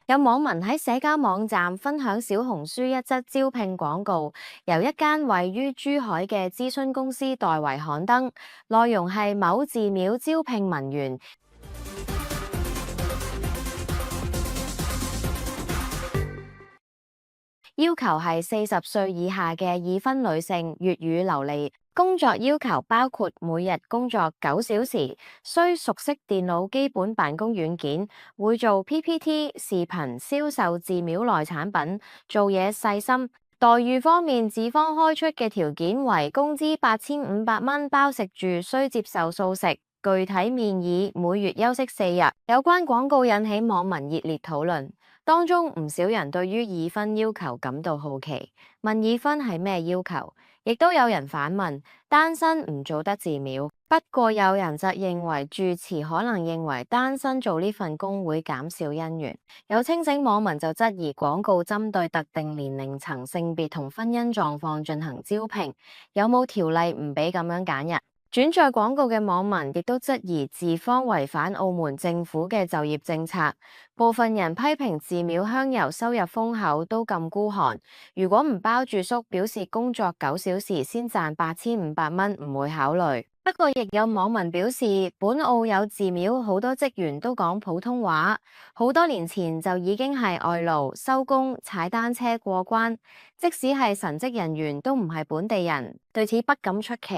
有網民喺社交網站分享小紅書一則招聘廣告，由一間位於珠海嘅諮詢公司代為刊登，內容係某寺廟招聘文員，要求係40歲以下嘅已婚女性，粵語流利。工作要求包括每日工作9小時，需熟悉電腦基本辦公軟件，會做 PPT、視頻銷售寺廟內產品，做嘢細心。待遇方面，寺方開出嘅條件為工資8500蚊，包食住，需接受素食。具體面議，每月休息4日。有關廣告引起網民熱烈討論，當中唔少人對於已婚要求感到好奇，問已婚係咩要求，亦都有人反問單身唔做得寺廟。不過有人則認為住持可能認為單身做呢份工會減少姻緣。有清醒網民就質疑廣告針對特定年齡層、性別同婚姻狀況進行招聘，有冇條例唔俾咁樣揀人？轉載廣告嘅網民亦都質疑寺方違反澳門政府嘅就業政策，部分人批評寺廟香油收入豐厚都咁孤寒，如果唔包住宿，表示工作9小時先賺8500蚊，唔會考慮。不過亦有網民表示，本澳有寺廟好多職員都講普通話，好多年前就已經係外勞，收工踩單車過關，即使係神職人員都唔係本地人，對此不感出奇。